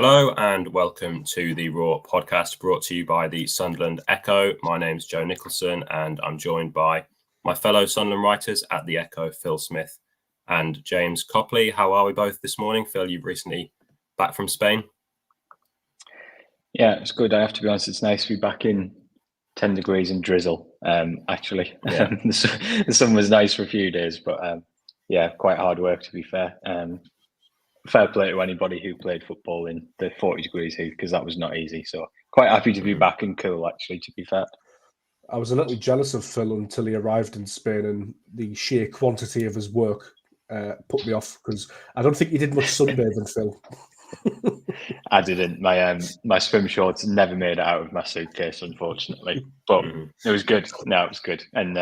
Hello and welcome to the Raw podcast brought to you by the Sunderland Echo. My name's Joe Nicholson and I'm joined by my fellow Sunderland writers at the Echo, Phil Smith and James Copley. How are we both this morning? Phil, you've recently back from Spain. Yeah, it's good. I have to be honest, it's nice to be back in 10 degrees and drizzle, actually. Yeah. The sun was nice for a few days, but quite hard work to be fair. Fair play to anybody who played football in the 40 degrees heat, because that was not easy. So quite happy to be back and cool, actually, to be fair. I was a little jealous of Phil until he arrived in Spain, and the sheer quantity of his work put me off, because I don't think he did much sunbathing, Phil. I didn't. My swim shorts never made it out of my suitcase, unfortunately. But it was good. No, it was good. And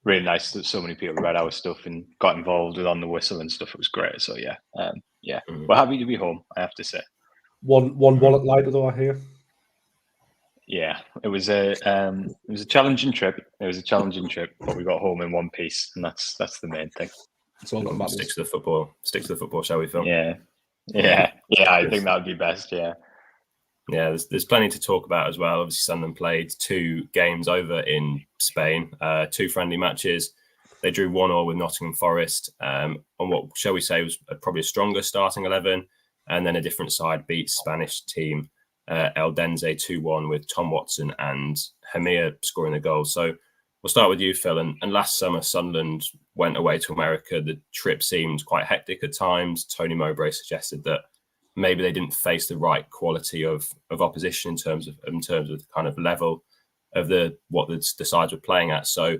really nice that so many people read our stuff and got involved with On the Whistle and stuff. It was great. So we're happy to be home, I have to say. One wallet lighter though, I hear. Yeah, it was a challenging trip. It was a challenging trip, but we got home in one piece, and that's the main thing. It's all that matters. Stick to the football, shall we, Phil? Yeah. I think that would be best. Yeah, there's plenty to talk about as well. Obviously, Sunderland played 2 games over in Spain, 2 friendly matches. They drew 1-1 with Nottingham Forest on what, shall we say, was probably a stronger starting 11, and then a different side beat Spanish team Eldense 2-1 with Tom Watson and Hamir scoring the goal. So we'll start with you, Phil. And last summer, Sunderland went away to America. The trip seemed quite hectic at times. Tony Mowbray suggested that maybe they didn't face the right quality of opposition in terms of the kind of level of what the sides were playing at. So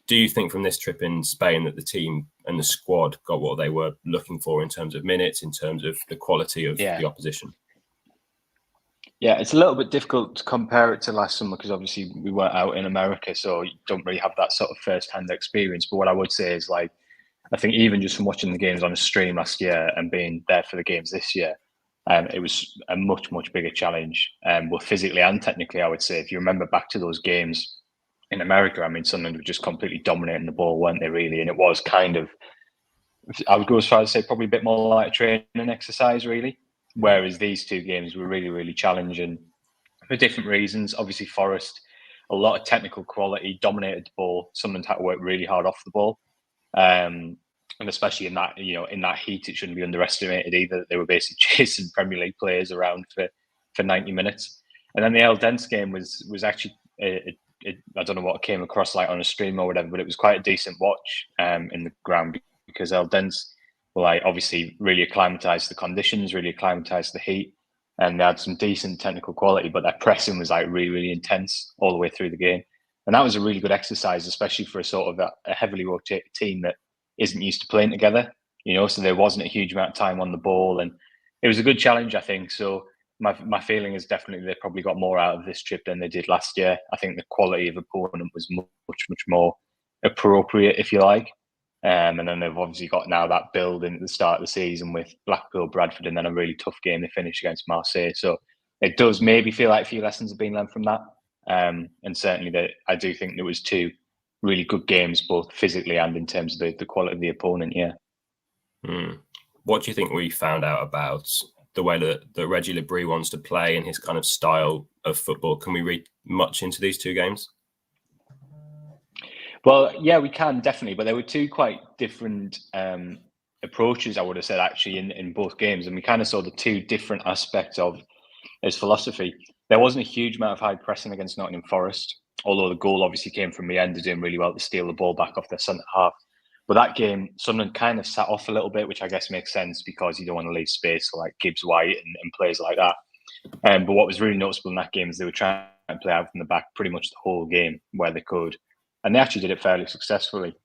do you think from this trip in Spain that the team and the squad got what they were looking for in terms of minutes, in terms of the quality of the opposition? Yeah, it's a little bit difficult to compare it to last summer because obviously we weren't out in America, so you don't really have that sort of first-hand experience. But what I would say is, I think even just from watching the games on a stream last year and being there for the games this year, it was a much, much bigger challenge, both physically and technically, I would say. If you remember back to those games in America, I mean, Sunderland were just completely dominating the ball, weren't they, really? And it was kind of, I would go as far as to say, probably a bit more like a training exercise, really. Whereas these 2 games were really, really challenging for different reasons. Obviously, Forest, a lot of technical quality, dominated the ball. Sunderland had to work really hard off the ball. And especially in that heat, it shouldn't be underestimated either. They were basically chasing Premier League players around for 90 minutes. And then the Eldense game was actually, I don't know what it came across like on a stream or whatever, but it was quite a decent watch in the ground because Eldense were obviously really acclimatized to the conditions, really acclimatized to the heat, and they had some decent technical quality, but their pressing was really, really intense all the way through the game. And that was a really good exercise, especially for a sort of a heavily rotated team that isn't used to playing together, so there wasn't a huge amount of time on the ball, and it was a good challenge, I think. So my feeling is definitely they probably got more out of this trip than they did last year. I think the quality of opponent was much, much more appropriate, if you like. And then they've obviously got now that build in at the start of the season with Blackpool, Bradford, and then a really tough game they finished against Marseille. So it does maybe feel like a few lessons have been learned from that. And certainly I do think there was 2 really good games, both physically and in terms of the quality of the opponent, What do you think we found out about the way that Régis Le Bris wants to play and his kind of style of football? Can we read much into these 2 games? Well, yeah, we can definitely, but there were 2 quite different approaches, I would have said, actually, in both games, and we kind of saw the 2 different aspects of his philosophy. There wasn't a huge amount of high pressing against Nottingham Forest, although the goal obviously came from Meander doing really well to steal the ball back off their centre half. But that game, Sunderland kind of sat off a little bit, which I guess makes sense because you don't want to leave space for Gibbs White and players like that. But what was really noticeable in that game is they were trying to play out from the back pretty much the whole game where they could. And they actually did it fairly successfully.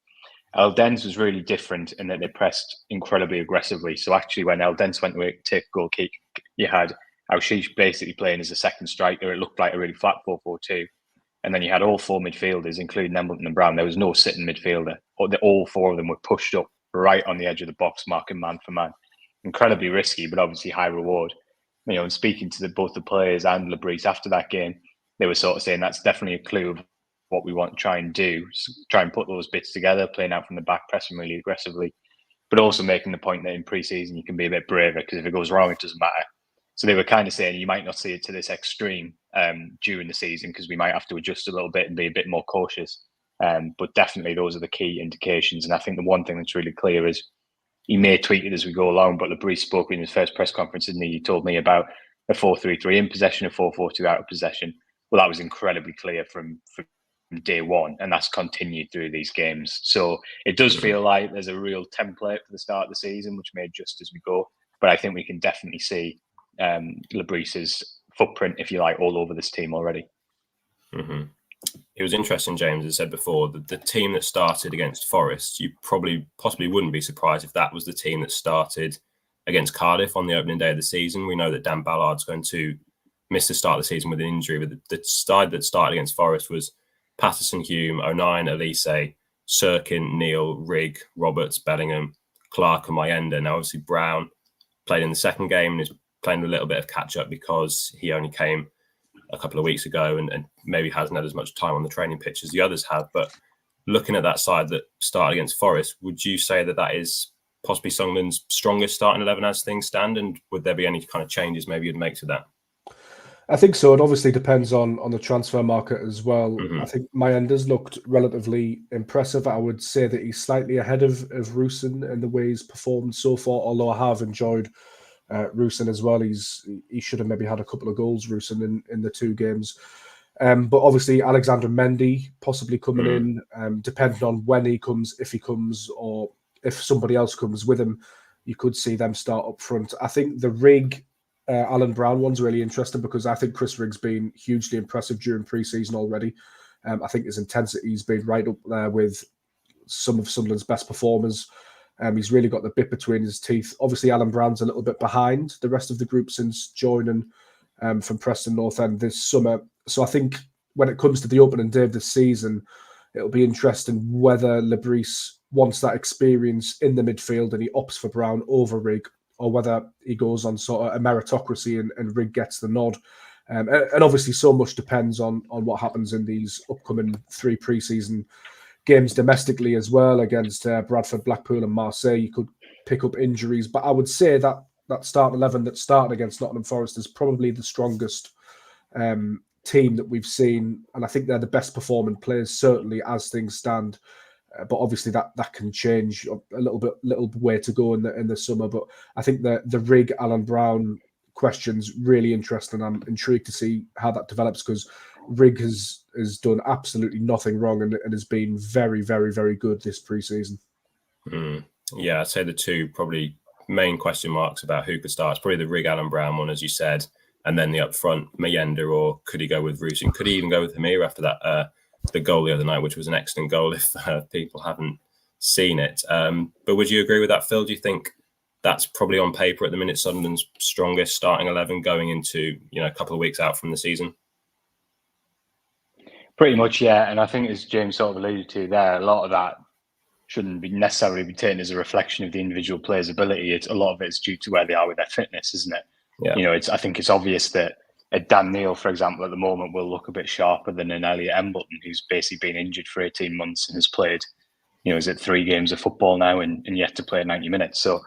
Eldense was really different in that they pressed incredibly aggressively. So actually when Eldense went to take a goal kick, you had Auchiche basically playing as a second striker. It looked like a really flat 4-4-2. And then you had all 4 midfielders, including Embleton and Brown. There was no sitting midfielder. All 4 of them were pushed up right on the edge of the box, marking man for man. Incredibly risky, but obviously high reward. And speaking to both the players and Le Bris after that game, they were sort of saying that's definitely a clue of what we want to try and do, try and put those bits together, playing out from the back, pressing really aggressively, but also making the point that in pre-season you can be a bit braver because if it goes wrong, it doesn't matter. So they were kind of saying you might not see it to this extreme during the season because we might have to adjust a little bit and be a bit more cautious. But definitely those are the key indications. And I think the one thing that's really clear is he may tweak it as we go along, but Le Bris spoke in his first press conference, and he told me about a 4-3-3 in possession, a 4-4-2 out of possession. Well, that was incredibly clear from day one, and that's continued through these games. So it does feel like there's a real template for the start of the season, which may adjust as we go. But I think we can definitely see Le Bris's footprint, if you like, all over this team already. Mm-hmm. It was interesting, James, as I said before, the team that started against Forest, you possibly wouldn't be surprised if that was the team that started against Cardiff on the opening day of the season. We know that Dan Ballard's going to miss the start of the season with an injury, but the side that started against Forest was Patterson, Hume, O'Nien, Elise, Sirkin, Neal, Rigg, Roberts, Bellingham, Clark and Mayenda. Now, obviously, Brown played in the second game and is playing a little bit of catch-up because he only came a couple of weeks ago and maybe hasn't had as much time on the training pitch as the others have. But looking at that side that started against Forest, would you say that is possibly Sunderland's strongest starting 11 as things stand? And would there be any kind of changes maybe you'd make to that? I think so. It obviously depends on the transfer market as well. Mm-hmm. I think Mayenda's looked relatively impressive. I would say that he's slightly ahead of Rusin in the way he's performed so far, although I have enjoyed Rusin as well. He should have maybe had a couple of goals, Rusin, in the two games. But obviously Alexandre Mendy possibly coming in, depending on when he comes, if he comes, or if somebody else comes with him, you could see them start up front. I think the Rigg, Alan Brown one's really interesting because I think Chris Rigg's been hugely impressive during pre-season already. I think his intensity's been right up there with some of Sunderland's best performers. He's really got the bit between his teeth. Obviously, Alan Brown's a little bit behind the rest of the group since joining from Preston North End this summer. So I think when it comes to the opening day of the season, it'll be interesting whether Le Bris wants that experience in the midfield and he opts for Brown over Rigg, or whether he goes on sort of a meritocracy and Rigg gets the nod. And obviously so much depends on what happens in these upcoming 3 pre-season games domestically as well, against Bradford, Blackpool and Marseille. You could pick up injuries, but I would say that starting 11 that started against Nottingham Forest is probably the strongest team that we've seen, and I think they're the best performing players, certainly as things stand. But obviously that can change a little way to go in the summer. But I think the Rigg, Alan Brown question's really interesting. I'm intrigued to see how that develops because Rigg has done absolutely nothing wrong and has been very, very, very good this pre-season. Yeah, I'd say the two probably main question marks about who could start is probably the Rigg, Alan Brown one, as you said, and then the up front, Mayenda, or could he go with Rusin? Could he even go with Hamir after that the goal the other night, which was an excellent goal if people haven't seen it. But would you agree with that, Phil? Do you think that's probably on paper at the minute Sunderland's strongest starting 11 going into a couple of weeks out from the season? Pretty much, yeah. And I think, as James sort of alluded to there, a lot of that shouldn't necessarily be taken as a reflection of the individual player's ability. A lot of it's due to where they are with their fitness, isn't it? Yeah. I think it's obvious that a Dan Neal, for example, at the moment will look a bit sharper than an Elliot Embleton, who's basically been injured for 18 months and has played, is it 3 games of football now and yet to play 90 minutes. So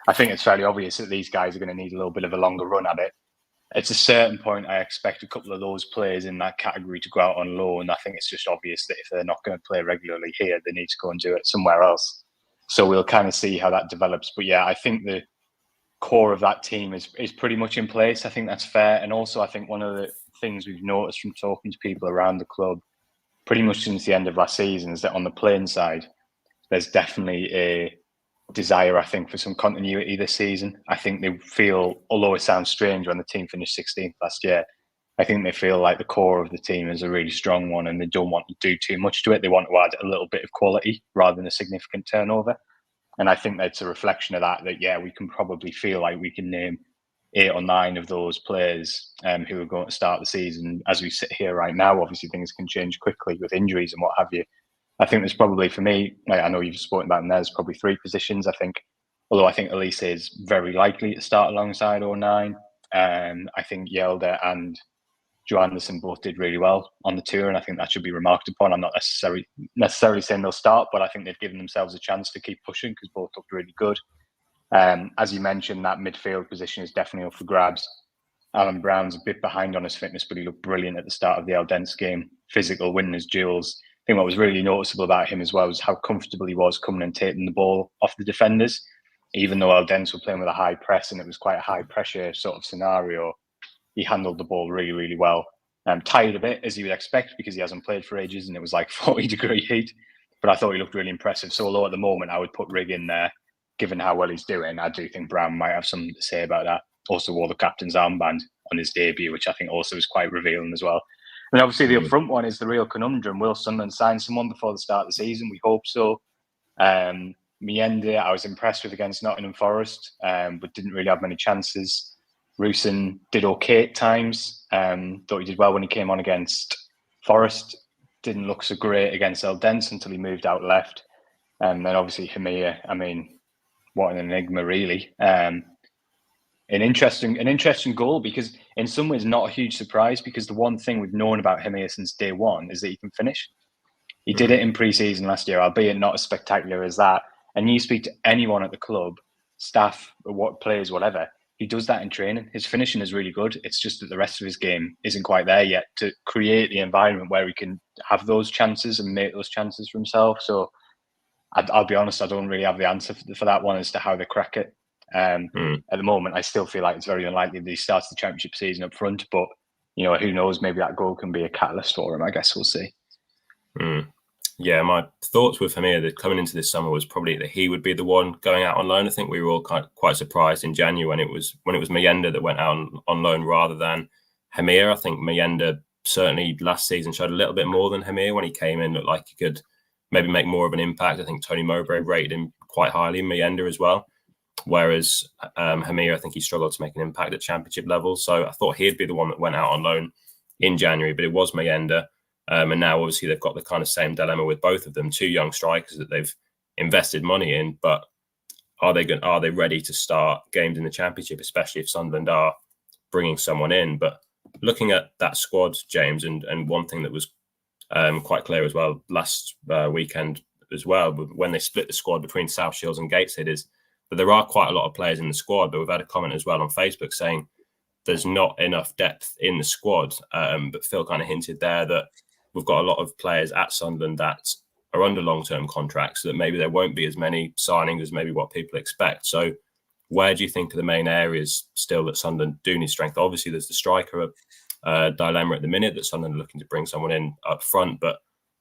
I think it's fairly obvious that these guys are going to need a little bit of a longer run at it. At a certain point, I expect a couple of those players in that category to go out on loan. I think it's just obvious that if they're not going to play regularly here, they need to go and do it somewhere else. So we'll kind of see how that develops. But yeah, I think the core of that team is pretty much in place. I think that's fair. And also, I think one of the things we've noticed from talking to people around the club pretty much since the end of last season is that on the playing side, there's definitely a desire, I think, for some continuity this season. I think they feel, although it sounds strange when the team finished 16th last year, I think they feel like the core of the team is a really strong one and they don't want to do too much to it. They want to add a little bit of quality rather than a significant turnover. And I think that's a reflection of that, yeah, we can probably feel like we can name 8 or 9 of those players who are going to start the season. As we sit here right now, obviously things can change quickly with injuries and what have you. I think there's probably, for me, I know you've spoken about them, there's probably 3 positions, I think. Although I think Elise is very likely to start alongside O'Nien. I think Yelder and Joe Anderson both did really well on the tour, and I think that should be remarked upon. I'm not necessarily saying they'll start, but I think they've given themselves a chance to keep pushing because both looked really good. As you mentioned, that midfield position is definitely up for grabs. Alan Brown's a bit behind on his fitness, but he looked brilliant at the start of the Aldense game. Physical, winning his duels. I think what was really noticeable about him as well was how comfortable he was coming and taking the ball off the defenders. Even though Aldense were playing with a high press and it was quite a high pressure sort of scenario, he handled the ball really, really well. Tired a bit, as you would expect, because he hasn't played for ages and it was like 40-degree heat. But I thought he looked really impressive. So although at the moment I would put Rig in there, given how well he's doing, I do think Brown might have something to say about that. Also wore the captain's armband on his debut, which I think also is quite revealing as well. And obviously the upfront one is the real conundrum. Will Sunderland sign someone before the start of the season? We hope so. Miende, I was impressed with against Nottingham Forest, but didn't really have many chances. Rusin did okay at times. Thought he did well when he came on against Forest. Didn't look so great against Eldense until he moved out left. And then obviously Hamir, I mean, what an enigma really. An interesting goal, because in some ways not a huge surprise, because the one thing we've known about Hamir since day one is that he can finish. He did it in pre-season last year, albeit not as spectacular as that. And you speak to anyone at the club, staff, what players, whatever, he does that in training. His finishing is really good. It's just that the rest of his game isn't quite there yet to create the environment where he can have those chances and make those chances for himself. So I'll be honest, I don't really have the answer for that one as to how they crack it. At the moment, I still feel like it's very unlikely that he starts the championship season up front. But, you know, who knows? Maybe that goal can be a catalyst for him. I guess we'll see. Yeah, my thoughts with Hamir that coming into this summer was probably that he would be the one going out on loan. I think we were all quite surprised in January when it was Mayenda that went out on loan rather than Hamir. I think Mayenda certainly last season showed a little bit more than Hamir when he came in. Looked like he could maybe make more of an impact. I think Tony Mowbray rated him quite highly, Mayenda as well. Whereas Hamir, I think he struggled to make an impact at championship level. So I thought he'd be the one that went out on loan in January, but it was Mayenda. And now, obviously, they've got the kind of same dilemma with both of them, two young strikers that they've invested money in. But are they ready to start games in the Championship, especially if Sunderland are bringing someone in? But looking at that squad, James, and one thing that was quite clear as well last weekend as well, when they split the squad between South Shields and Gateshead, is that there are quite a lot of players in the squad. But we've had a comment as well on Facebook saying there's not enough depth in the squad. But Phil kind of hinted there that we've got a lot of players at Sunderland that are under long-term contracts, so that maybe there won't be as many signings as maybe what people expect. So where do you think are the main areas still that Sunderland do need strength? Obviously, there's the striker dilemma at the minute that Sunderland are looking to bring someone in up front, but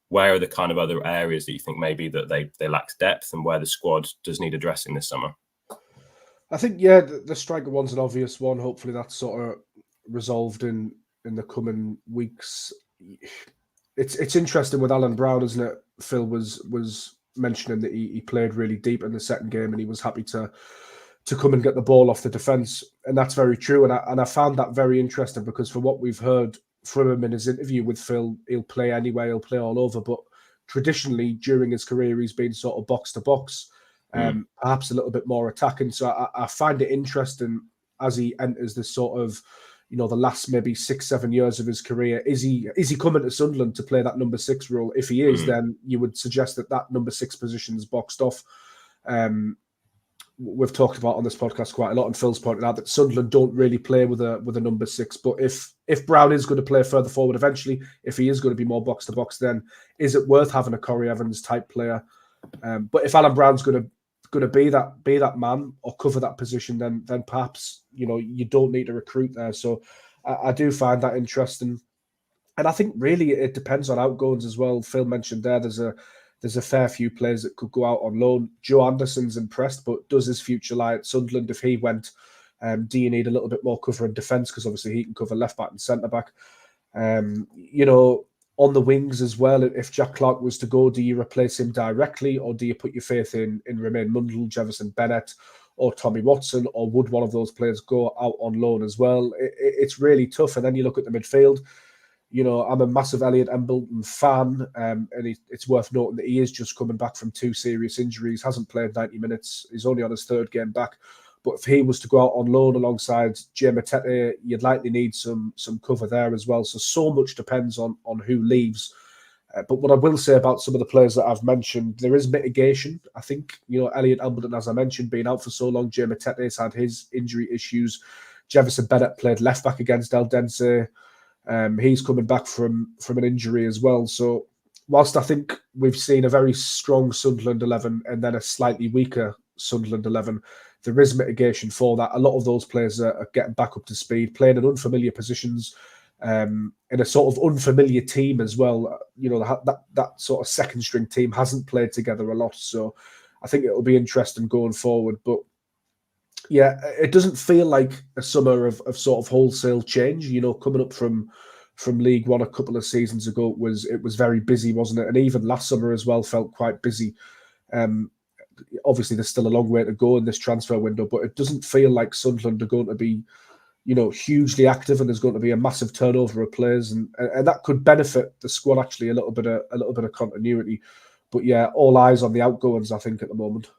where are the kind of other areas that you think maybe that they lack depth and where the squad does need addressing this summer? I think, yeah, the striker one's an obvious one. Hopefully that's sort of resolved in the coming weeks. It's interesting with Alan Brown, isn't it? Phil was mentioning that he played really deep in the second game and he was happy to come and get the ball off the defence, and that's very true. And I found that very interesting because for what we've heard from him in his interview with Phil, he'll play anywhere, he'll play all over. But traditionally during his career, he's been sort of box to box, perhaps a little bit more attacking. So I find it interesting as he enters this sort of, you know, the last maybe 6-7 years of his career. Is he coming to Sunderland to play that number 6 role? If he is, then you would suggest that number 6 position is boxed off. We've talked about on this podcast quite a lot, and Phil's pointed out that Sunderland don't really play with a number 6. But if Brown is going to play further forward eventually, if he is going to be more box to box, then is it worth having a Corey Evans type player? But if Alan Brown's going to be that man or cover that position, then perhaps, you know, you don't need to recruit there. So I do find that interesting, and I think really it depends on outgoings as well. Phil mentioned there's a fair few players that could go out on loan. Joe Anderson's impressed, but does his future lie at Sunderland? If he went, do you need a little bit more cover in defence? Because obviously he can cover left back and centre back. You know, on the wings as well, if Jack Clark was to go, do you replace him directly, or do you put your faith in Romain Mundle, Jefferson Bennett, or Tommy Watson, or would one of those players go out on loan as well? It's really tough. And then you look at the midfield. You know, I'm a massive Elliot Embleton fan, and it's worth noting that he is just coming back from 2 serious injuries, hasn't played 90 minutes, he's only on his 3rd game back. But if he was to go out on loan alongside Jay Matete, you'd likely need some cover there as well. So much depends on who leaves. But what I will say about some of the players that I've mentioned, there is mitigation. I think, you know, Elliot Embleton, as I mentioned, being out for so long, Jay Matete's had his injury issues. Jefferson Bennett played left back against El Dense. He's coming back from an injury as well. So whilst I think we've seen a very strong Sunderland 11 and then a slightly weaker Sunderland 11, there is mitigation for that. A lot of those players are getting back up to speed, playing in unfamiliar positions, in a sort of unfamiliar team as well. You know, that sort of second string team hasn't played together a lot. So I think it'll be interesting going forward. But yeah, it doesn't feel like a summer of sort of wholesale change. You know, coming up from League One a couple of seasons ago, it was very busy, wasn't it? And even last summer as well felt quite busy. Obviously, there's still a long way to go in this transfer window, but it doesn't feel like Sunderland are going to be, you know, hugely active, and there's going to be a massive turnover of players, and that could benefit the squad actually a little bit of continuity. But yeah, all eyes on the outgoings, I think, at the moment.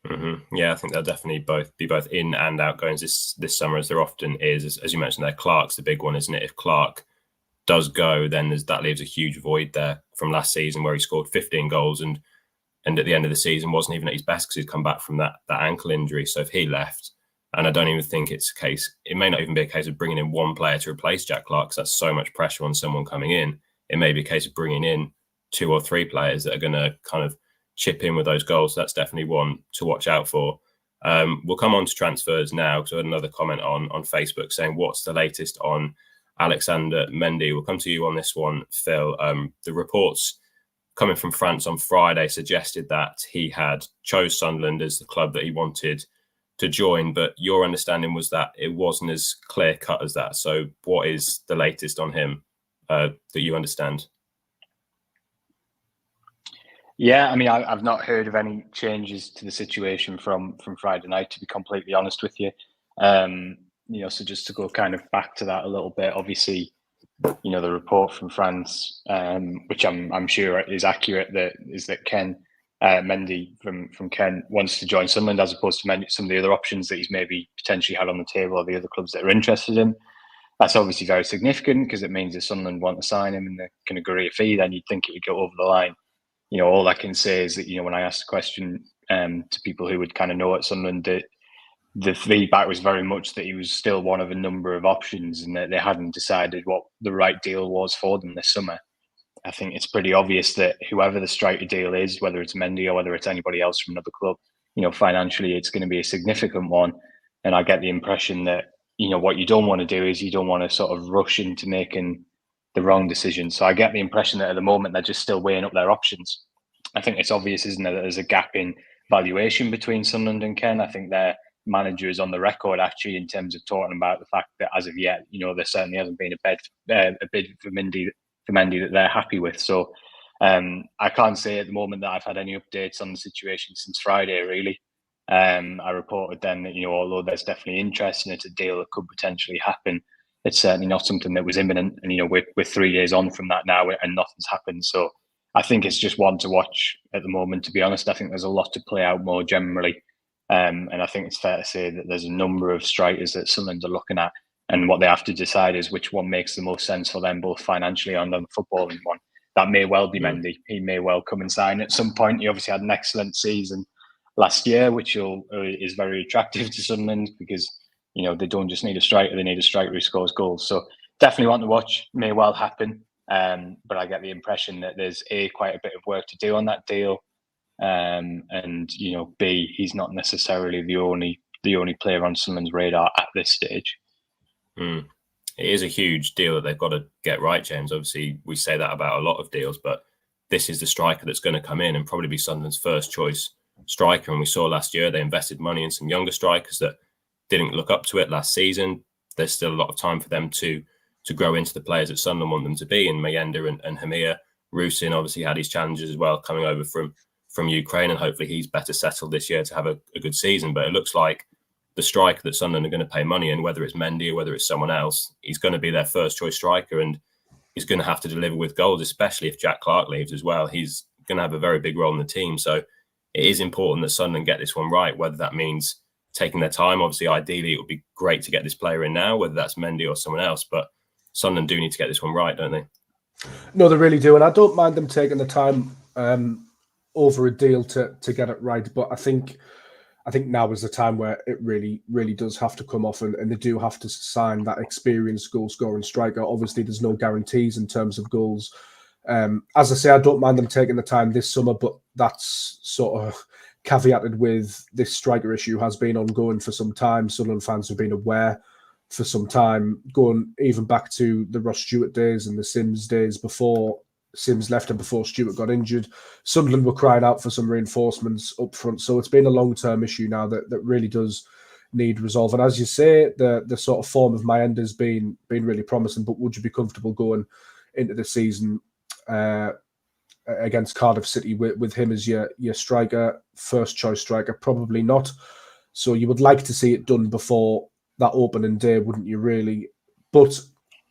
Mm-hmm. Yeah, I think they'll definitely be both in and outgoings this summer, as there often is. As you mentioned there, Clark's the big one, isn't it? If Clark does go, then that leaves a huge void there from last season where he scored 15 goals and at the end of the season wasn't even at his best because he'd come back from that ankle injury. So if he left, and I don't even think it's a case, it may not even be a case of bringing in one player to replace Jack Clark because that's so much pressure on someone coming in. It may be a case of bringing in 2 or 3 players that are going to kind of chip in with those goals. So that's definitely one to watch out for. We'll come on to transfers now because I had another comment on Facebook saying, what's the latest on Alexandre Mendy? We'll come to you on this one, Phil. The reports coming from France on Friday suggested that he had chose Sunderland as the club that he wanted to join, but your understanding was that it wasn't as clear cut as that. So what is the latest on him that you understand? Yeah, I mean, I've not heard of any changes to the situation from Friday night, to be completely honest with you. You know, so just to go kind of back to that a little bit, obviously, you know, the report from France, which I'm sure is accurate, that Ken Mendy from Ken wants to join Sunderland as opposed to some of the other options that he's maybe potentially had on the table or the other clubs that are interested in. That's obviously very significant because it means if Sunderland want to sign him and they can agree a fee, then you'd think it would go over the line. You know, all I can say is that, you know, when I asked the question to people who would kind of know at Sunderland, that the feedback was very much that he was still one of a number of options and that they hadn't decided what the right deal was for them this summer. I think it's pretty obvious that whoever the striker deal is, whether it's Mendy or whether it's anybody else from another club, you know, financially it's going to be a significant one. And I get the impression that, you know, what you don't want to do is you don't want to sort of rush into making the wrong decision. So I get the impression that at the moment they're just still weighing up their options. I think it's obvious, isn't it, that there's a gap in valuation between Sunderland and Ken. I think their manager is on the record actually in terms of talking about the fact that as of yet, you know, there certainly hasn't been a bid for Mendy that they're happy with. So I can't say at the moment that I've had any updates on the situation since Friday, really. I reported then that, you know, although there's definitely interest and it's a deal that could potentially happen, it's certainly not something that was imminent. And, you know, we're 3 years on from that now and nothing's happened. So I think it's just one to watch at the moment, to be honest. I think there's a lot to play out more generally. And I think it's fair to say that there's a number of strikers that Sunderland are looking at. And what they have to decide is which one makes the most sense for them, both financially and on the footballing one. That may well be Mendy. He may well come and sign at some point. He obviously had an excellent season last year, which is very attractive to Sunderland because, you know, they don't just need a striker, they need a striker who scores goals. So definitely want to watch, may well happen. But I get the impression that there's quite a bit of work to do on that deal. And, you know, B, he's not necessarily the only player on Sunderland's radar at this stage. It is a huge deal that they've got to get right, James. Obviously, we say that about a lot of deals, but this is the striker that's going to come in and probably be Sunderland's first choice striker. And we saw last year they invested money in some younger strikers that didn't look up to it last season. There's still a lot of time for them to grow into the players that Sunderland want them to be. And Mayenda and Hamir, Rusin obviously had his challenges as well coming over from Ukraine, and hopefully he's better settled this year to have a good season. But it looks like the striker that Sunderland are going to pay money in, whether it's Mendy or whether it's someone else, he's going to be their first choice striker, and he's going to have to deliver with goals, especially if Jack Clark leaves as well. He's going to have a very big role in the team. So it is important that Sunderland get this one right, whether that means taking their time. Obviously, ideally, it would be great to get this player in now, whether that's Mendy or someone else. But Sunderland do need to get this one right, don't they? No, they really do. And I don't mind them taking the time over a deal to get it right. But I think I think now is the time where it really, really does have to come off, and they do have to sign that experienced goal scoring striker. Obviously, there's no guarantees in terms of goals. As I say, I don't mind them taking the time this summer, but that's sort of caveated with this striker issue has been ongoing for some time. Sunderland fans have been aware for some time, going even back to the Ross Stewart days and the Sims days before Sims left and before Stewart got injured. Sunderland were crying out for some reinforcements up front. So it's been a long-term issue now that really does need resolve. And as you say, the sort of form of Mayenda has been really promising, but would you be comfortable going into the season against Cardiff City with him as your striker, first choice striker? Probably not. So you would like to see it done before that opening day, wouldn't you really? But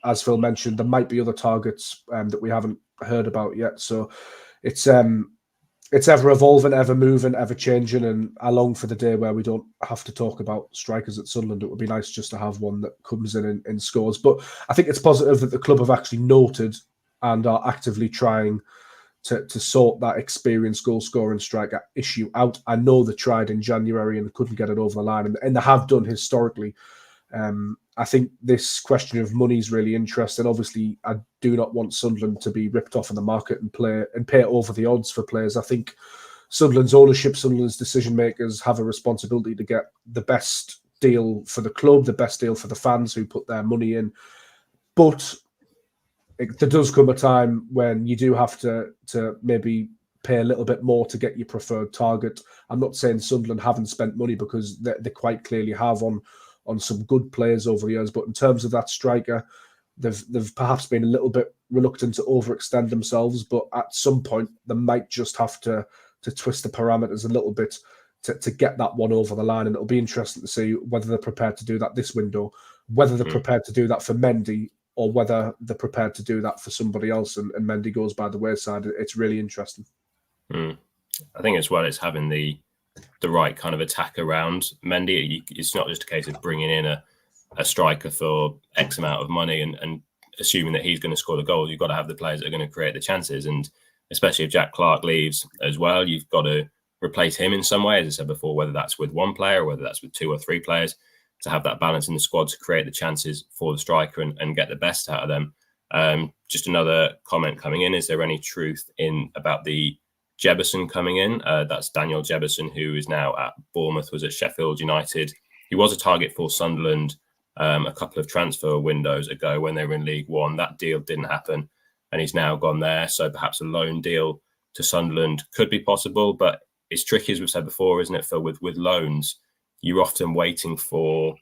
as Phil mentioned, there might be other targets that we haven't heard about yet. So it's ever evolving, ever moving, ever changing, and I long for the day where we don't have to talk about strikers at Sunderland. It would be nice just to have one that comes in and scores. But I think it's positive that the club have actually noted and are actively trying to sort that experienced goal scoring striker issue out. I know they tried in January and couldn't get it over the line, and they have done historically. I think this question of money is really interesting. Obviously, I do not want Sunderland to be ripped off in the market and pay over the odds for players. I think Sunderland's ownership, Sunderland's decision makers have a responsibility to get the best deal for the club, the best deal for the fans who put their money in. But there does come a time when you do have to maybe pay a little bit more to get your preferred target. I'm not saying Sunderland haven't spent money, because they quite clearly have on some good players over the years. But in terms of that striker, they've perhaps been a little bit reluctant to overextend themselves. But at some point, they might just have to twist the parameters a little bit to get that one over the line. And it'll be interesting to see whether they're prepared to do that this window, whether they're prepared to do that for Mendy, or whether they're prepared to do that for somebody else and Mendy goes by the wayside. It's really interesting. I think as well, it's having the right kind of attack around Mendy. It's not just a case of bringing in a striker for X amount of money and assuming that he's going to score the goals. You've got to have the players that are going to create the chances. And especially if Jack Clark leaves as well, you've got to replace him in some way, as I said before, whether that's with one player or whether that's with two or three players, to have that balance in the squad to create the chances for the striker and get the best out of them. Just another comment coming in. Is there any truth about the Jebbison coming in? That's Daniel Jebbison, who is now at Bournemouth, was at Sheffield United. He was a target for Sunderland a couple of transfer windows ago when they were in League One. That deal didn't happen, and he's now gone there. So perhaps a loan deal to Sunderland could be possible, but it's tricky, as we've said before, isn't it, Phil? With loans, you're often waiting for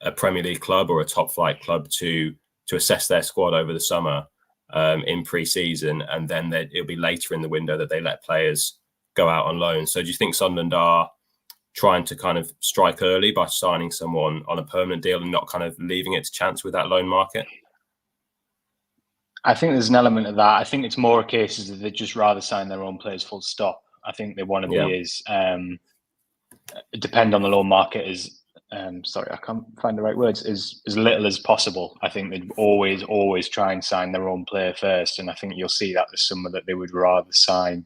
a Premier League club or a top flight club to assess their squad over the summer in pre-season, and then it'll be later in the window that they let players go out on loan. So do you think Sunderland are trying to kind of strike early by signing someone on a permanent deal and not kind of leaving it to chance with that loan market? I think there's an element of that. I think it's more a case that they'd just rather sign their own players full stop. I think they want to be as depend on the loan market as sorry, I can't find the right words, as little as possible. I think they'd always try and sign their own player first. And I think you'll see that this summer, that they would rather sign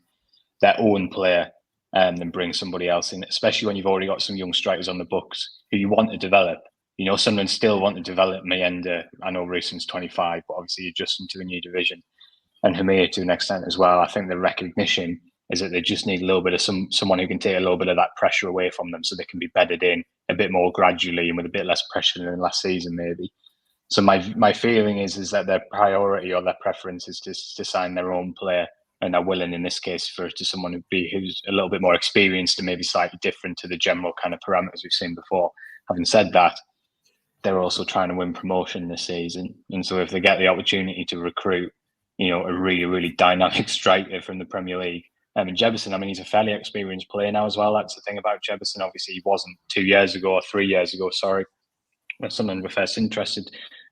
their own player than bring somebody else in, especially when you've already got some young strikers on the books who you want to develop. You know, Sunderland still want to develop Mayenda. I know Ruson's 25, but obviously adjusting to a new division, and Hamir to an extent as well. I think the recognition is that they just need a little bit of someone who can take a little bit of that pressure away from them, so they can be bedded in a bit more gradually and with a bit less pressure than last season, maybe. So my feeling is that their priority or their preference is to sign their own player, and they're willing in this case for to someone who's a little bit more experienced and maybe slightly different to the general kind of parameters we've seen before. Having said that, they're also trying to win promotion this season, and so if they get the opportunity to recruit, you know, a really, really dynamic striker from the Premier League. And Jebbison, I mean, he's a fairly experienced player now as well. That's the thing about Jebbison. Obviously, he wasn't 3 years ago, when Sunderland were first interested.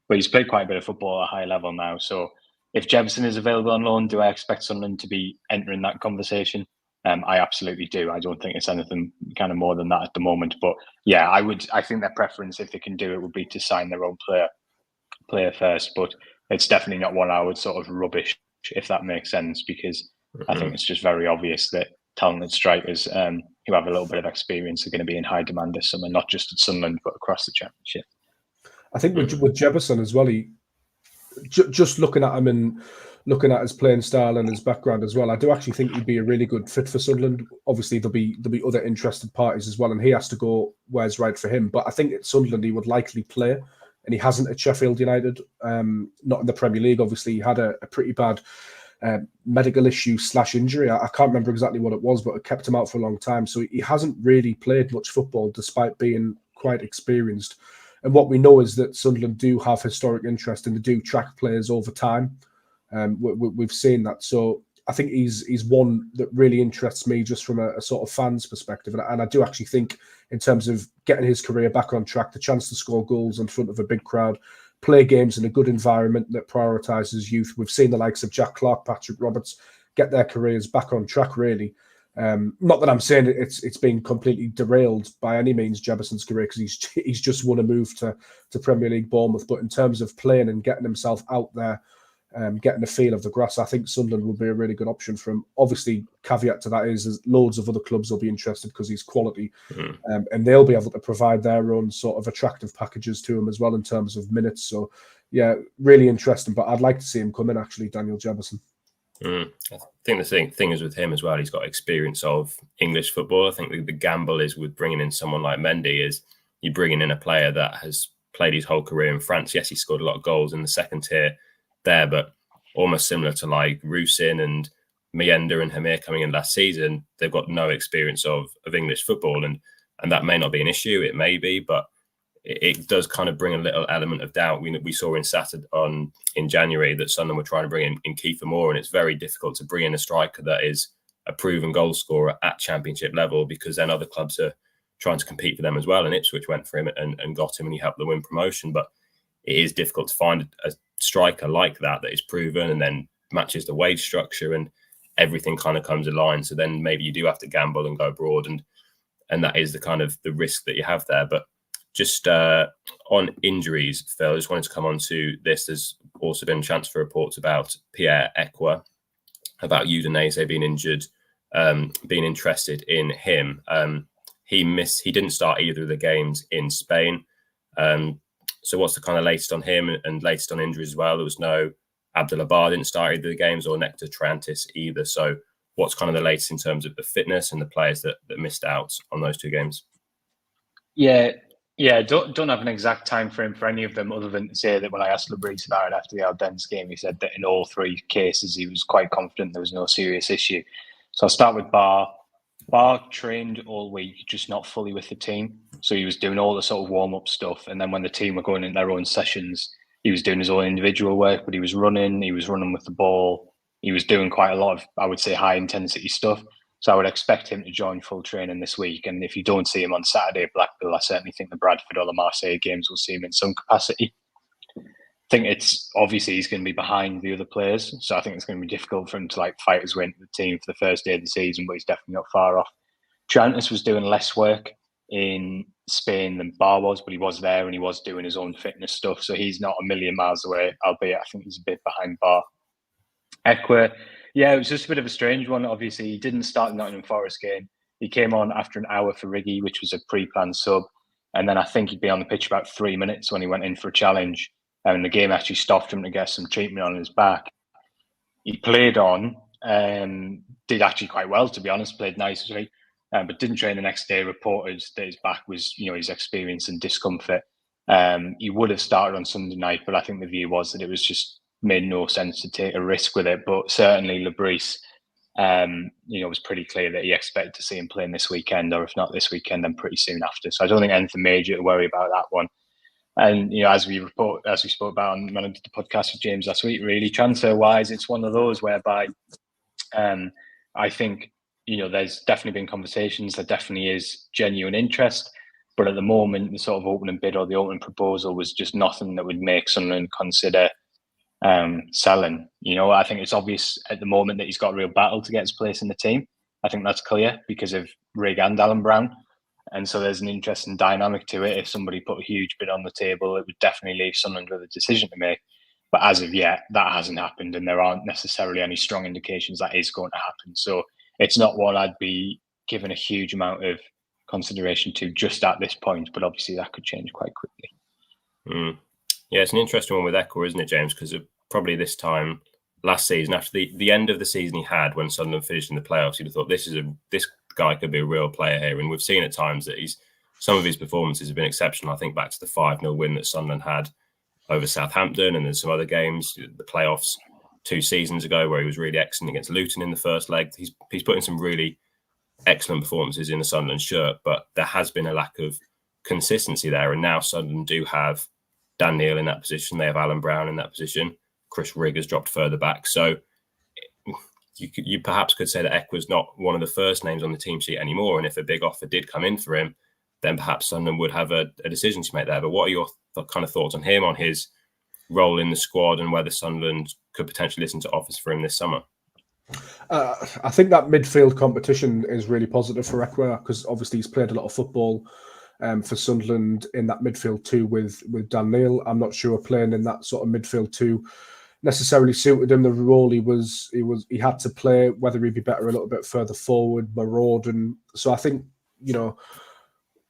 But he's played quite a bit of football at a high level now. So if Jebbison is available on loan, do I expect Sunderland to be entering that conversation? I absolutely do. I don't think it's anything kind of more than that at the moment. But yeah, I think their preference, if they can do it, would be to sign their own player first. But it's definitely not one I would sort of rubbish, if that makes sense, because I think it's just very obvious that talented strikers who have a little bit of experience are going to be in high demand this summer, not just at Sunderland but across the Championship. I think with Jefferson as well, just looking at him and looking at his playing style and his background as well, I do actually think he'd be a really good fit for Sunderland. Obviously, there'll be other interested parties as well, and he has to go where's right for him. But I think at Sunderland he would likely play, and he hasn't at Sheffield United, not in the Premier League. Obviously, he had a pretty bad medical issue / injury. I can't remember exactly what it was, but it kept him out for a long time. So he hasn't really played much football despite being quite experienced. And what we know is that Sunderland do have historic interest and they do track players over time. We've seen that. So I think he's one that really interests me just from a sort of fan's perspective. And I do actually think in terms of getting his career back on track, the chance to score goals in front of a big crowd, play games in a good environment that prioritises youth. We've seen the likes of Jack Clark, Patrick Roberts get their careers back on track, really. Not that I'm saying it's been completely derailed by any means, Jefferson's career, because he's just won a move to Premier League Bournemouth. But in terms of playing and getting himself out there, getting a feel of the grass, I think Sunderland will be a really good option for him. Obviously, caveat to that is loads of other clubs will be interested because he's quality, and they'll be able to provide their own sort of attractive packages to him as well in terms of minutes. So, yeah, really interesting. But I'd like to see him come in, actually, Daniel Jefferson. I think the thing is with him as well, he's got experience of English football. I think the gamble is with bringing in someone like Mendy is you bringing in a player that has played his whole career in France. Yes, he scored a lot of goals in the second tier there, but almost similar to like Rusin and Mienda and Hamir coming in last season, they've got no experience of English football, and that may not be an issue. It may be, but it does kind of bring a little element of doubt. We saw in January that Sunderland were trying to bring in Kiefer Moore, and it's very difficult to bring in a striker that is a proven goal scorer at Championship level, because then other clubs are trying to compete for them as well. And Ipswich went for him and got him, and he helped them win promotion. But it is difficult to find a striker like that is proven and then matches the wage structure and everything kind of comes in line. So then maybe you do have to gamble and go abroad, and that is the kind of the risk that you have there. But just on injuries, Phil, I just wanted to come on to this. There's also been transfer reports about Pierre Ekwa, about Udinese being injured, being interested in him. He didn't start either of the games in Spain. So what's the kind of latest on him and latest on injuries as well? There was no Abdullah Bar didn't start either of the games, or Nectar Trantis either. So what's kind of the latest in terms of the fitness and the players that missed out on those two games? Yeah, don't have an exact time frame for any of them, other than to say that when I asked Le Bris about it after the Ardennes game, he said that in all three cases he was quite confident there was no serious issue. So I'll start with Bar. Bar trained all week, just not fully with the team. So he was doing all the sort of warm-up stuff, and then when the team were going in their own sessions, he was doing his own individual work, but he was running with the ball. He was doing quite a lot of, I would say, high-intensity stuff. So I would expect him to join full training this week. And if you don't see him on Saturday at Blackpool, I certainly think the Bradford or the Marseille games will see him in some capacity. I think it's obviously he's going to be behind the other players. So I think it's going to be difficult for him to fight his way into the team for the first day of the season, but he's definitely not far off. Trantis was doing less work in Spain than Bar was, but he was there and he was doing his own fitness stuff. So he's not a million miles away, albeit I think he's a bit behind Bar. Ekwa, yeah, it was just a bit of a strange one. Obviously, he didn't start the Nottingham Forest game. He came on after an hour for Riggy, which was a pre-planned sub. And then I think he'd be on the pitch about 3 minutes when he went in for a challenge. And the game actually stopped him to get some treatment on his back. He played on, did actually quite well, to be honest, played nicely, but didn't train the next day. Reported that his back was, his experience and discomfort. He would have started on Sunday night, but I think the view was that it was just made no sense to take a risk with it. But certainly Le Bris, was pretty clear that he expected to see him playing this weekend, or if not this weekend, then pretty soon after. So I don't think anything major to worry about that one. And as we spoke about when I did the podcast with James last week, really transfer wise, it's one of those whereby I think there's definitely been conversations. There definitely is genuine interest, but at the moment, the sort of opening bid or the opening proposal was just nothing that would make Sunderland consider selling. I think it's obvious at the moment that he's got a real battle to get his place in the team. I think that's clear because of Rig and Alan Brown. And so there's an interesting dynamic to it. If somebody put a huge bid on the table, it would definitely leave Sunderland with a decision to make. But as of yet, that hasn't happened, and there aren't necessarily any strong indications that is going to happen. So it's not one I'd be given a huge amount of consideration to just at this point, but obviously that could change quite quickly. Yeah, it's an interesting one with Ekwa, isn't it, James? Because probably this time last season, after the end of the season he had when Sunderland finished in the playoffs, you'd have thought this guy could be a real player here. And we've seen at times that some of his performances have been exceptional. I think back to the 5-0 win that Sunderland had over Southampton, and there's some other games, the playoffs 2 seasons ago where he was really excellent against Luton in the first leg. He's put in some really excellent performances in the Sunderland shirt, but there has been a lack of consistency there. And now Sunderland do have Dan Neil in that position. They have Alan Brown in that position. Chris Rigg has dropped further back. So you perhaps could say that Ekwa's not one of the first names on the team sheet anymore. And if a big offer did come in for him, then perhaps Sunderland would have a decision to make there. But what are your kind of thoughts on him, on his role in the squad, and whether Sunderland could potentially listen to offers for him this summer? I think that midfield competition is really positive for Ekwa, because obviously he's played a lot of football for Sunderland in that midfield too with Dan Neil. I'm not sure playing in that sort of midfield too necessarily suited him. The role he had to play, whether he'd be better a little bit further forward, marauding. So I think,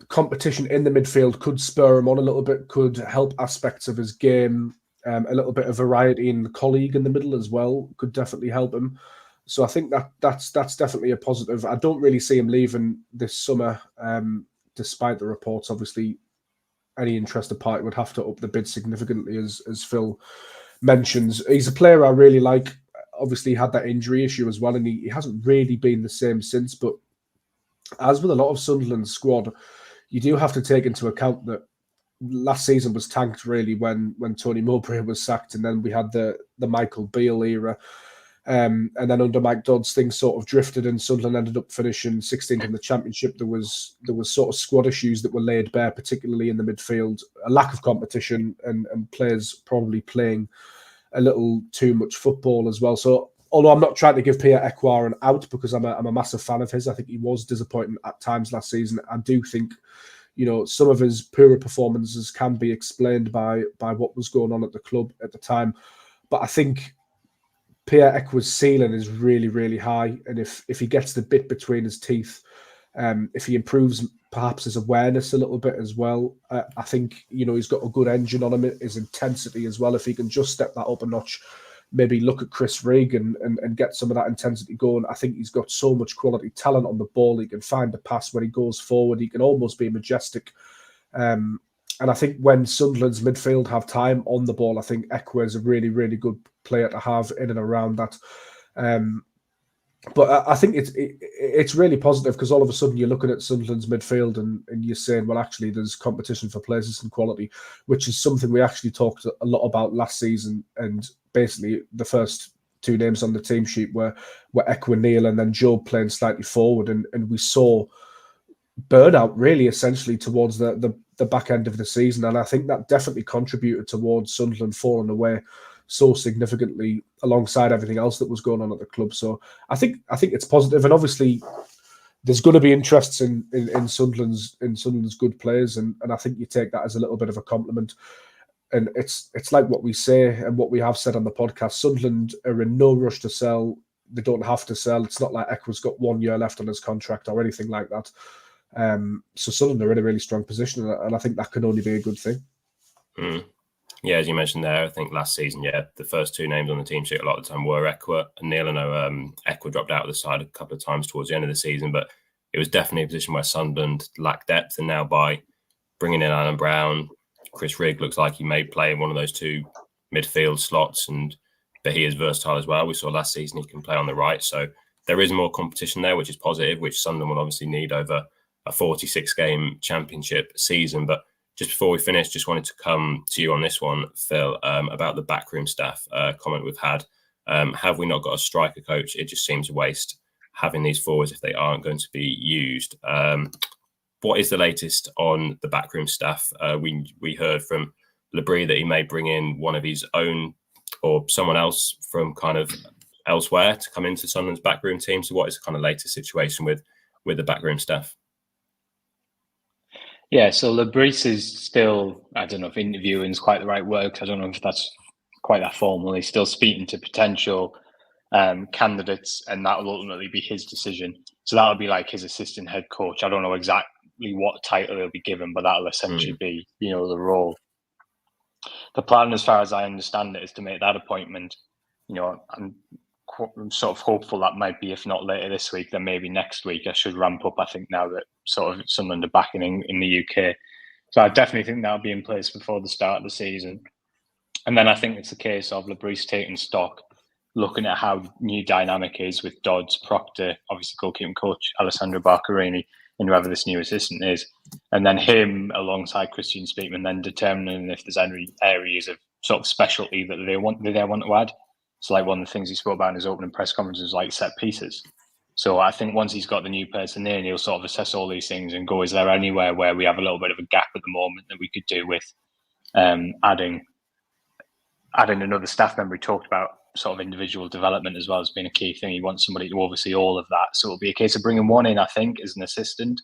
competition in the midfield could spur him on a little bit, could help aspects of his game. A little bit of variety in the colleague in the middle as well could definitely help him. So I think that's definitely a positive. I don't really see him leaving this summer, despite the reports. Obviously, any interested party would have to up the bid significantly, as Phil mentions. He's a player I really like. Obviously, he had that injury issue as well, and he hasn't really been the same since. But as with a lot of Sunderland's squad, you do have to take into account that last season was tanked really when Tony Mowbray was sacked, and then we had the Michael Beale era. And then under Mike Dodds, things sort of drifted, and Sunderland ended up finishing 16th in the Championship. There was sort of squad issues that were laid bare, particularly in the midfield, a lack of competition, and players probably playing a little too much football as well. So, although I'm not trying to give Pierre Ekwa an out, because I'm a massive fan of his, I think he was disappointing at times last season. I do think, some of his poorer performances can be explained by what was going on at the club at the time. But I think Pierre Ekwa's ceiling is really, really high. And if he gets the bit between his teeth, if he improves perhaps his awareness a little bit as well, I think, he's got a good engine on him, his intensity as well. If he can just step that up a notch, maybe look at Chris Rigg and get some of that intensity going. I think he's got so much quality talent on the ball. He can find the pass when he goes forward. He can almost be majestic. And I think when Sunderland's midfield have time on the ball, I think Ekwa is a really, really good player to have in and around that. But I think it's really positive, because all of a sudden you're looking at Sunderland's midfield and you're saying, well, actually, there's competition for places and quality, which is something we actually talked a lot about last season. And basically, the first 2 names on the team sheet were Ekwa, Neil, and then Job playing slightly forward. And we saw burnout really essentially towards the back end of the season. And I think that definitely contributed towards Sunderland falling away so significantly alongside everything else that was going on at the club. So I think it's positive, and obviously there's going to be interests in Sunderland's good players, and I think you take that as a little bit of a compliment. And it's like what we say and what we have said on the podcast. Sunderland are in no rush to sell. They don't have to sell. It's not like Ekwa's got 1 year left on his contract or anything like that. So Sunderland are in a really strong position, and I think that can only be a good thing. Yeah, as you mentioned there, I think last season, the first 2 names on the team sheet a lot of the time were Ekwa and Neil. I know Ekwa dropped out of the side a couple of times towards the end of the season, but it was definitely a position where Sunderland lacked depth. And now by bringing in Alan Brown, Chris Rigg looks like he may play in one of those 2 midfield slots, but he is versatile as well. We saw last season he can play on the right. So there is more competition there, which is positive, which Sunderland will obviously need over a 46-game Championship season. But just before we finish, just wanted to come to you on this one, Phil, about the backroom staff comment we've had. Have we not got a striker coach? It just seems a waste having these forwards if they aren't going to be used. What is the latest on the backroom staff? We heard from Le Bris that he may bring in one of his own or someone else from kind of elsewhere to come into Sunderland's backroom team. So what is the kind of latest situation with the backroom staff? Yeah, so Le Bris is still, I don't know if interviewing is quite the right word, because I don't know if that's quite that formal. He's still speaking to potential candidates, and that will ultimately be his decision. So that'll be like his assistant head coach. I don't know exactly what title he'll be given, but that'll essentially be, the role. The plan, as far as I understand it, is to make that appointment. I'm sort of hopeful that might be, if not later this week, then maybe next week. I should ramp up, I think, now that sort of Sunderland are back in the UK. So I definitely think that'll be in place before the start of the season. And then I think it's a case of Le Bris taking stock, looking at how new dynamic is with Dodds, Proctor, obviously goalkeeping coach, Alessandro Barcarini, and whoever this new assistant is. And then him alongside Christian Speakman, then determining if there's any areas of sort of specialty that they want to add. So like one of the things he spoke about in his opening press conference was like set pieces. So I think once he's got the new person in, he'll sort of assess all these things and go, is there anywhere where we have a little bit of a gap at the moment that we could do with adding another staff member? He talked about sort of individual development as well as being a key thing. He wants somebody to oversee all of that. So it'll be a case of bringing one in, I think, as an assistant.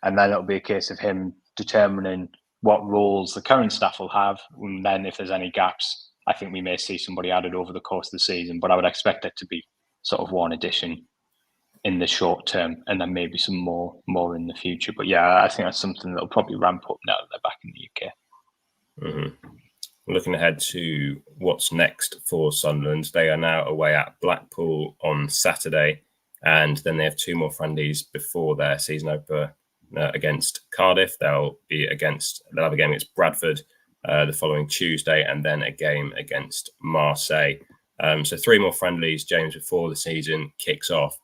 And then it'll be a case of him determining what roles the current staff will have. And then if there's any gaps, I think we may see somebody added over the course of the season. But I would expect it to be sort of one addition in the short term, and then maybe some more in the future. But yeah, I think that's something that'll probably ramp up now that they're back in the UK. Mm-hmm. Looking ahead to what's next for Sunderland, they are now away at Blackpool on Saturday, and then they have 2 more friendlies before their season opener against Cardiff. They'll have a game against Bradford the following Tuesday, and then a game against Marseille. So 3 more friendlies, James, before the season kicks off.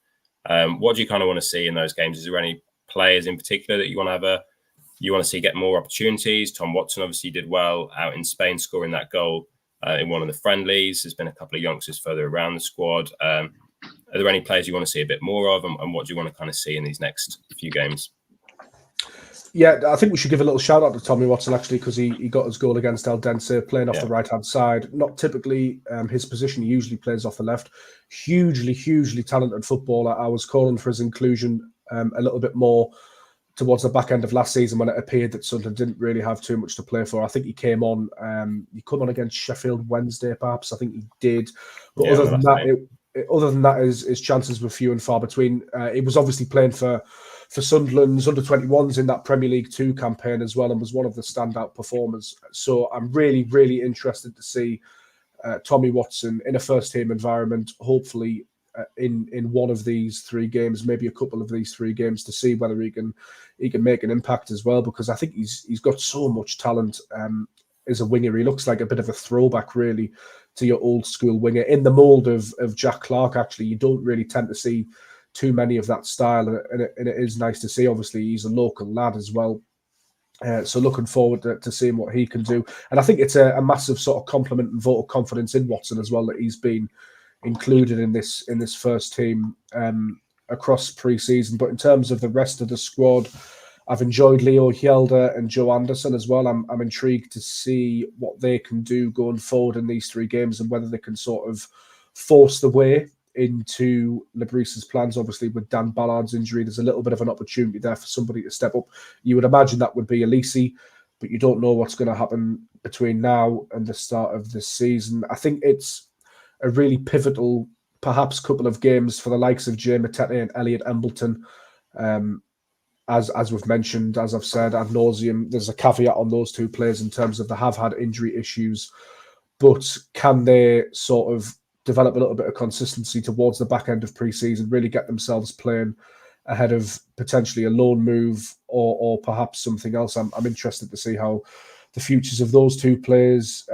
What do you kind of want to see in those games? Is there any players in particular that you want to see get more opportunities? Tom Watson obviously did well out in Spain, scoring that goal in one of the friendlies. There's been a couple of youngsters further around the squad. Are there any players you want to see a bit more of, and what do you want to kind of see in these next few games? Yeah, I think we should give a little shout out to Tommy Watson, actually, because he got his goal against Eldense, playing off the right-hand side. Not typically his position. He usually plays off the left. Hugely talented footballer. I was calling for his inclusion a little bit more towards the back end of last season when it appeared that Sunderland didn't really have too much to play for. I think he came on. He came on against Sheffield Wednesday, perhaps. I think he did. But other than that, his chances were few and far between. He was obviously playing for Sunderland's under-21s in that Premier League 2 campaign as well, and was one of the standout performers. So I'm really interested to see Tommy Watson in a first-team environment, hopefully in one of these 3 games, maybe a couple of these 3 games, to see whether he can make an impact as well, because I think he's got so much talent as a winger. He looks like a bit of a throwback, really, to your old-school winger, in the mould of Jack Clarke, actually. You don't really tend to see too many of that style, and it is nice to see. Obviously, he's a local lad as well, so looking forward to seeing what he can do. And I think it's a massive sort of compliment and vote of confidence in Watson as well that he's been included in this first team across pre-season. But in terms of the rest of the squad, I've enjoyed Leo Hjelde and Joe Anderson as well. I'm intrigued to see what they can do going forward in these 3 games, and whether they can sort of force the way into Le Bris's plans. Obviously, with Dan Ballard's injury, there's a little bit of an opportunity there for somebody to step up. You would imagine that would be Elise, but you don't know what's going to happen between now and the start of this season. I think it's a really pivotal, perhaps, couple of games for the likes of Jay Matete and Elliot Embleton. As we've mentioned, as I've said ad nauseum, there's a caveat on those 2 players in terms of they have had injury issues, but can they sort of develop a little bit of consistency towards the back end of pre-season, really get themselves playing ahead of potentially a loan move or perhaps something else? I'm interested to see how the futures of those 2 players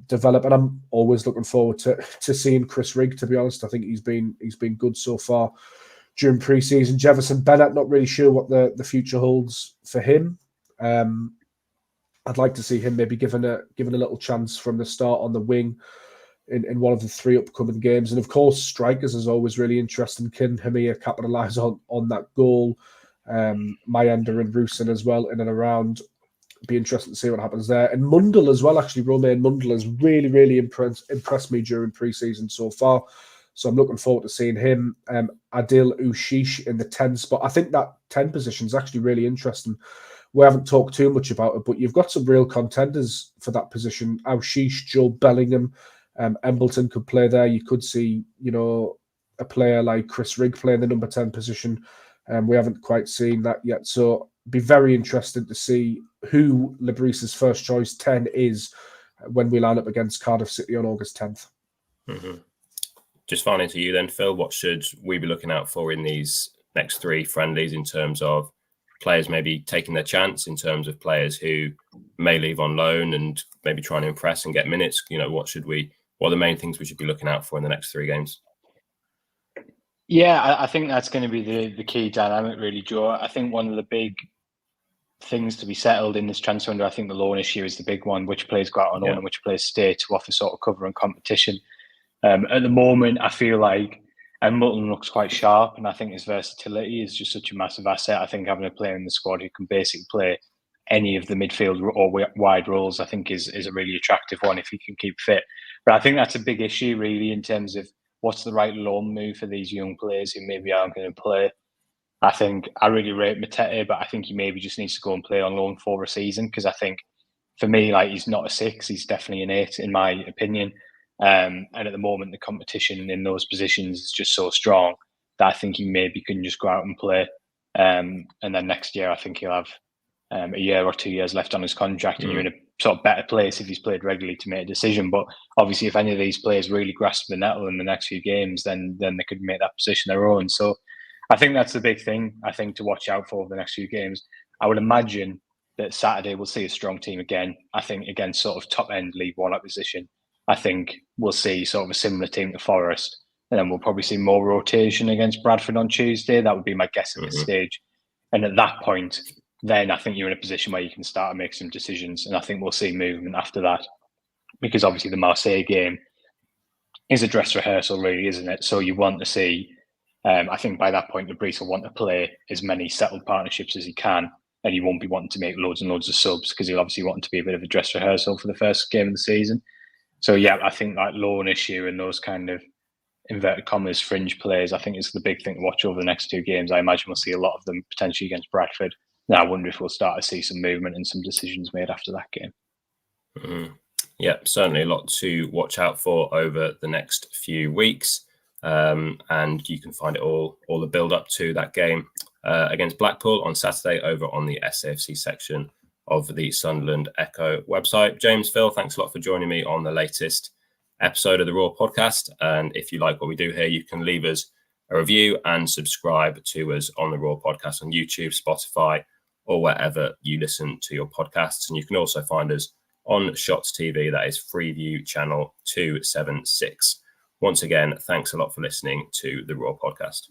develop, and I'm always looking forward to seeing Chris Rigg, to be honest. I think he's been good so far during pre-season. Jefferson Bennett, not really sure what the future holds for him. I'd like to see him maybe given a little chance from the start on the wing in one of the 3 upcoming games. And of course, strikers is always really interesting. Can Hamia capitalise on that goal? Mayender and Rusin as well, in and around. Be interesting to see what happens there. And Mundell as well, actually. Romain Mundell has really impressed me during pre-season so far. So I'm looking forward to seeing him. Adil Ushish in the 10 spot. I think that 10 position is actually really interesting. We haven't talked too much about it, but you've got some real contenders for that position. Ushish, Joe Bellingham, Embleton could play there. You could see, a player like Chris Rigg playing the number 10 position. We haven't quite seen that yet. So be very interested to see who Le Bris's first choice 10 is when we line up against Cardiff City on August 10th. Mm-hmm. Just finally to you then, Phil, what should we be looking out for in these next 3 friendlies in terms of players maybe taking their chance, in terms of players who may leave on loan and maybe trying to impress and get minutes? What are the main things we should be looking out for in the next 3 games? Yeah, I think that's going to be the key dynamic, really, Joe. I think one of the big things to be settled in this transfer window, I think the loan issue is the big one. Which players go out on loan and which players stay to offer sort of cover and competition. At the moment, I feel like Embleton looks quite sharp, and I think his versatility is just such a massive asset. I think having a player in the squad who can basically play any of the midfield or wide roles, I think is a really attractive one if he can keep fit. But I think that's a big issue, really, in terms of what's the right loan move for these young players who maybe aren't going to play. I think I really rate Matete, but I think he maybe just needs to go and play on loan for a season, because I think for me, like, he's not a 6, he's definitely an 8 in my opinion. And at the moment, the competition in those positions is just so strong that I think he maybe can just go out and play. And then next year, I think he'll have a year or 2 years left on his contract, and you're in a sort of better place if he's played regularly to make a decision. But obviously, if any of these players really grasp the nettle in the next few games, then they could make that position their own. So I think that's the big thing, I think, to watch out for over the next few games. I would imagine that Saturday we'll see a strong team again. I think against sort of top-end League One opposition, I think we'll see sort of a similar team to Forest. And then we'll probably see more rotation against Bradford on Tuesday. That would be my guess at this stage. And at that point, then I think you're in a position where you can start to make some decisions. And I think we'll see movement after that. Because obviously the Marseille game is a dress rehearsal, really, isn't it? So you want to see, I think by that point, Le Bris will want to play as many settled partnerships as he can. And he won't be wanting to make loads and loads of subs, because he'll obviously want it to be a bit of a dress rehearsal for the first game of the season. So yeah, I think that loan issue and those kind of inverted commas fringe players, I think is the big thing to watch over the next 2 games. I imagine we'll see a lot of them potentially against Bradford. And I wonder if we'll start to see some movement and some decisions made after that game. Yeah, certainly a lot to watch out for over the next few weeks. And you can find it all the build up to that game against Blackpool on Saturday over on the SAFC section of the Sunderland Echo website. James, Phil, thanks a lot for joining me on the latest episode of the Raw podcast. And if you like what we do here, you can leave us a review and subscribe to us on the Raw podcast on YouTube, Spotify, or wherever you listen to your podcasts. And you can also find us on Shots TV, that is Freeview channel 276. Once again, thanks a lot for listening to the Raw podcast.